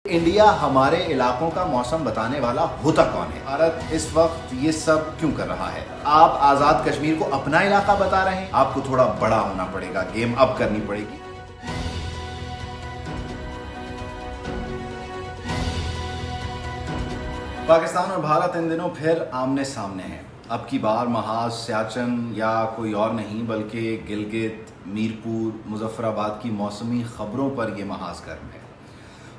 India हमारे इलाकों का मौसम बताने वाला होता कौन है? भारत इस वक्त ये सब क्यों कर रहा है? आप आजाद कश्मीर को अपना इलाका बता रहे हैं। आपको थोड़ा बड़ा होना पड़ेगा, गेम अप करनी पड़ेगी। पाकिस्तान और भारत इन दिनों फिर आमने सामने हैं। अब की बार महाज सियाचिन या कोई और नहीं बल्कि गिलगित, मीरपुर, मुजफ्फराबाद की मौसमी खबरों पर यह महाज गर्म है।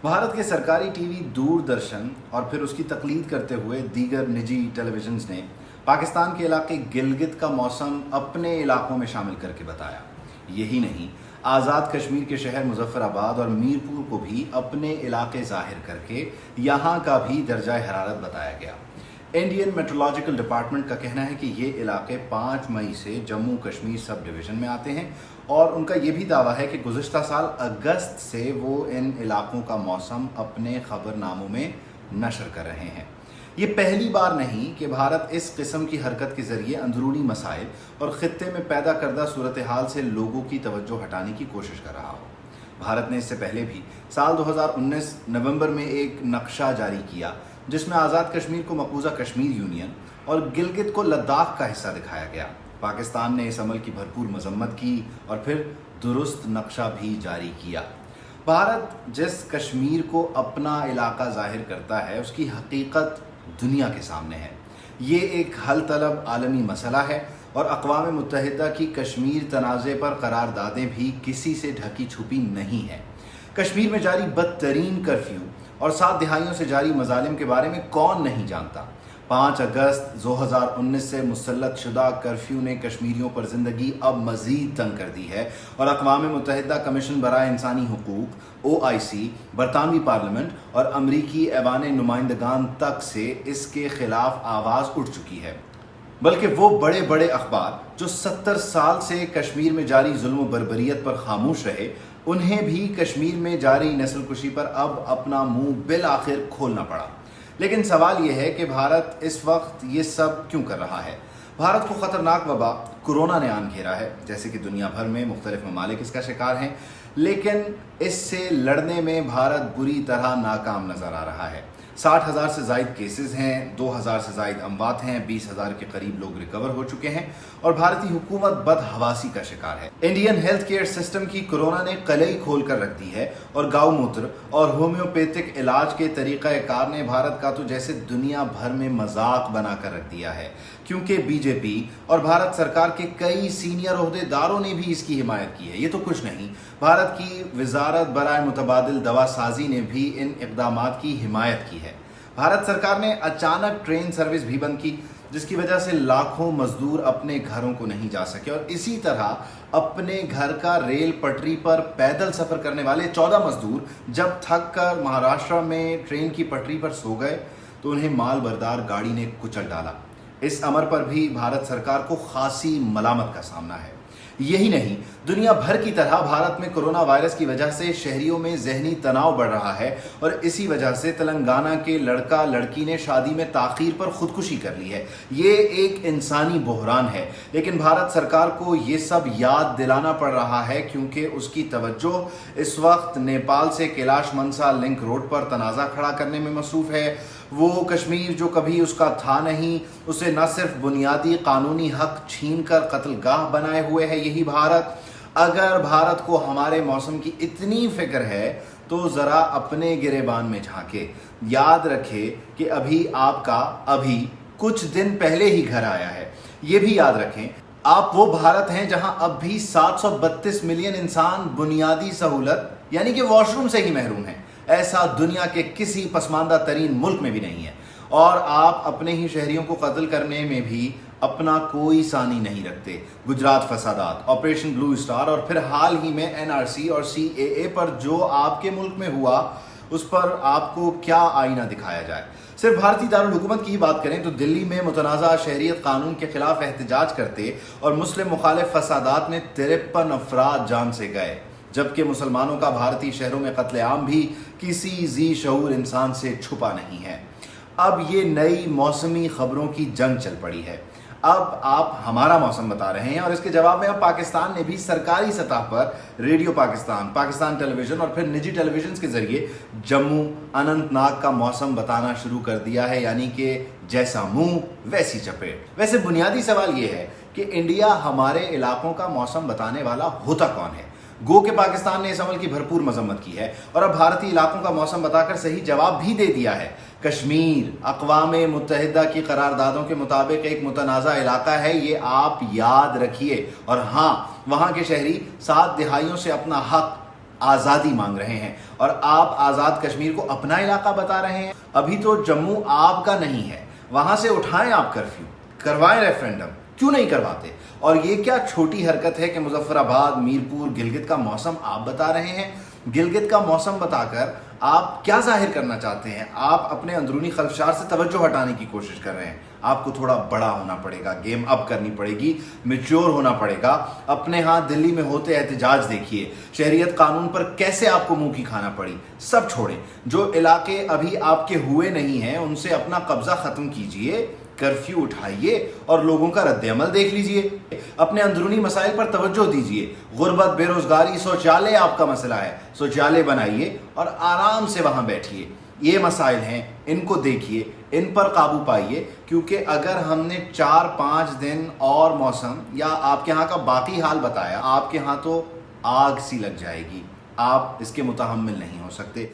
भारत के सरकारी टीवी दूरदर्शन और फिर उसकी तकलीद करते हुए दीगर निजी टेलीविजन्स ने पाकिस्तान के इलाके गिलगित का मौसम अपने इलाकों में शामिल करके बताया। यही नहीं, आज़ाद कश्मीर के शहर मुजफ्फराबाद और मीरपुर को भी अपने इलाके जाहिर करके यहाँ का भी दर्जा हरारत बताया गया। इंडियन मेट्रोलॉजिकल डिपार्टमेंट का कहना है कि ये इलाके 5 मई से जम्मू कश्मीर सब डिवीज़न में आते हैं और उनका ये भी दावा है कि गुज़िश्ता साल अगस्त से वो इन इलाकों का मौसम अपने खबरनामों में नशर कर रहे हैं। ये पहली बार नहीं कि भारत इस किस्म की हरकत के ज़रिए अंदरूनी मसाइल और ख़ित्ते में पैदा करदा सूरत हाल से लोगों की तवज्जो हटाने की कोशिश कर रहा हो। भारत ने इससे पहले भी साल 2019 नवंबर में एक नक्शा जारी किया जिसमें आज़ाद कश्मीर को मकबूजा कश्मीर यूनियन और गिलगित को लद्दाख का हिस्सा दिखाया गया। पाकिस्तान ने इस अमल की भरपूर मजम्मत की और फिर दुरुस्त नक्शा भी जारी किया। भारत जिस कश्मीर को अपना इलाका जाहिर करता है उसकी हकीकत दुनिया के सामने है। ये एक हल तलब आलमी मसला है और अक़वाम मुत्तहिदा की कश्मीर तनाज़े पर करारदादें भी किसी से ढकी छुपी नहीं है। कश्मीर में जारी बदतरीन कर्फ्यू और 7 दिहाइयों से जारी मजालिम के बारे में कौन नहीं जानता। 5 अगस्त 2019 से मुसल्लत शुदा कर्फ्यू ने कश्मीरियों पर ज़िंदगी अब मज़ीद तंग कर दी है और अक़वाम मुत्तहिदा कमीशन बराए इंसानी हुकूक, OIC, बरतानवी पार्लियामेंट और अमरीकी ऐवान नुमाइंदगान तक से इसके खिलाफ आवाज़ उठ चुकी है। बल्कि वो बड़े बड़े अखबार जो 70 साल से कश्मीर में जारी जुल्म व बर्बरियत पर खामोश रहे, उन्हें भी कश्मीर में जारी नस्लकुशी पर अब अपना मुंह बिल आखिर खोलना पड़ा। लेकिन सवाल यह है कि भारत इस वक्त ये सब क्यों कर रहा है? भारत को ख़तरनाक वबा कोरोना ने आन घेरा है, जैसे कि दुनिया भर में मुख्तलिफ ममालिक इसका शिकार हैं, लेकिन इससे लड़ने में भारत बुरी तरह नाकाम नज़र आ रहा है। 60,000 से ज़ायद केसेस हैं, 2,000 से ज़ायद अमवात हैं, 20,000 के करीब लोग रिकवर हो चुके हैं और भारतीय हुकूमत बदहवासी का शिकार है। इंडियन हेल्थ केयर सिस्टम की कोरोना ने कलई खोल कर रख दी है और गाय मूत्र और होम्योपैथिक इलाज के तरीक़ाकार ने भारत का तो जैसे दुनिया भर में मजाक बना कर रख दिया है, क्योंकि बीजेपी और भारत सरकार के कई सीनियर ओहदेदारों ने भी इसकी हिमायत की है। ये तो कुछ नहीं, भारत की वजारत बराए मुतबादिल दवा साजी ने भी इन इक़दामात की हिमायत की है। भारत सरकार ने अचानक ट्रेन सर्विस भी बंद की, जिसकी वजह से लाखों मजदूर अपने घरों को नहीं जा सके और इसी तरह अपने घर का रेल पटरी पर पैदल सफ़र करने वाले 14 मजदूर जब थक कर महाराष्ट्र में ट्रेन की पटरी पर सो गए तो उन्हें माल बरदार गाड़ी ने कुचल डाला। इस अमर पर भी भारत सरकार को खासी मलामत का सामना है। यही नहीं, दुनिया भर की तरह भारत में कोरोना वायरस की वजह से शहरियों में जहनी तनाव बढ़ रहा है और इसी वजह से तेलंगाना के लड़का लड़की ने शादी में ताख़ीर पर खुदकुशी कर ली है। ये एक इंसानी बहरान है, लेकिन भारत सरकार को ये सब याद दिलाना पड़ रहा है क्योंकि उसकी तवज्जो इस वक्त नेपाल से कैलाश मनसा लिंक रोड पर तनाज़ा खड़ा करने में मसरूफ़ है। वो कश्मीर जो कभी उसका था नहीं, उसे न सिर्फ बुनियादी कानूनी हक छीन कर कत्लगाह बनाए हुए है यही भारत। अगर भारत को हमारे मौसम की इतनी फिक्र है तो ज़रा अपने गिरेबान में झांके। याद रखे कि अभी कुछ दिन पहले ही घर आया है। ये भी याद रखें, आप वो भारत हैं जहां अब भी 732 मिलियन इंसान बुनियादी सहूलत यानी कि वॉशरूम से ही महरूम हैं। ऐसा दुनिया के किसी पसमानदा तरीन मुल्क में भी नहीं है और आप अपने ही शहरियों को कत्ल करने में भी अपना कोई सानी नहीं रखते। गुजरात फसादात, ऑपरेशन ब्लू स्टार और फिर हाल ही में NRC और CAA पर जो आपके मुल्क में हुआ, उस पर आपको क्या आईना दिखाया जाए। सिर्फ भारतीय दारुल हुकूमत की ही बात करें तो दिल्ली में मुतनाज़ा शहरियत कानून के खिलाफ एहतजाज करते और मुस्लिम मुखालिफ फसादात में 53 अफराद जान से गए, जबकि मुसलमानों का भारतीय शहरों में कत्लेआम भी किसी जी शऊर इंसान से छुपा नहीं है। अब ये नई मौसमी खबरों की जंग चल पड़ी है। اب آپ ہمارا موسم بتا رہے ہیں، اور اس کے جواب میں اب پاکستان نے بھی سرکاری سطح پر ریڈیو پاکستان، پاکستان ٹیلی ویژن اور پھر نجی ٹیلی ویژنز کے ذریعے جموں اننت ناگ کا موسم بتانا شروع کر دیا ہے، یعنی کہ جیسا منہ ویسی چپیٹ۔ ویسے بنیادی سوال یہ ہے کہ انڈیا ہمارے علاقوں کا موسم بتانے والا ہوتا کون ہے؟ گو کہ پاکستان نے اس عمل کی بھرپور مذمت کی ہے اور اب بھارتی علاقوں کا موسم بتا کر صحیح جواب بھی دے دیا ہے۔ کشمیر اقوام متحدہ کی قراردادوں کے مطابق ایک متنازع علاقہ ہے، یہ آپ یاد رکھیے، اور ہاں، وہاں کے شہری 7 دہائیوں سے اپنا حق آزادی مانگ رہے ہیں، اور آپ آزاد کشمیر کو اپنا علاقہ بتا رہے ہیں۔ ابھی تو جموں آپ کا نہیں ہے، وہاں سے اٹھائیں آپ کرفیو، کروائیں ریفرینڈم، کیوں نہیں کرواتے؟ اور یہ کیا چھوٹی حرکت ہے کہ مظفر آباد، میرپور، گلگت کا موسم آپ بتا رہے ہیں؟ گلگت کا موسم بتا کر آپ کیا ظاہر کرنا چاہتے ہیں؟ آپ اپنے اندرونی خلفشار سے توجہ ہٹانے کی کوشش کر رہے ہیں۔ آپ کو تھوڑا بڑا ہونا پڑے گا، گیم اپ کرنی پڑے گی، میچور ہونا پڑے گا۔ اپنے ہاں دلی میں ہوتے احتجاج دیکھیے، شہریت قانون پر کیسے آپ کو منہ کی کھانا پڑی۔ سب چھوڑیں، جو علاقے ابھی آپ کے ہوئے نہیں ہیں ان سے اپنا قبضہ ختم کیجئے، کرفیو اٹھائیے اور لوگوں کا رد عمل دیکھ لیجئے، اپنے اندرونی مسائل پر توجہ دیجئے۔ غربت، بے روزگاری، شوچالے آپ کا مسئلہ ہے، شوچالے بنائیے اور آرام سے وہاں بیٹھیے۔ یہ مسائل ہیں، ان کو دیکھیے، ان پر قابو پائیے، کیونکہ اگر ہم نے 4-5 دن اور موسم یا آپ کے ہاں کا باقی حال بتایا، آپ کے ہاں تو آگ سی لگ جائے گی، آپ اس کے متحمل نہیں ہو سکتے۔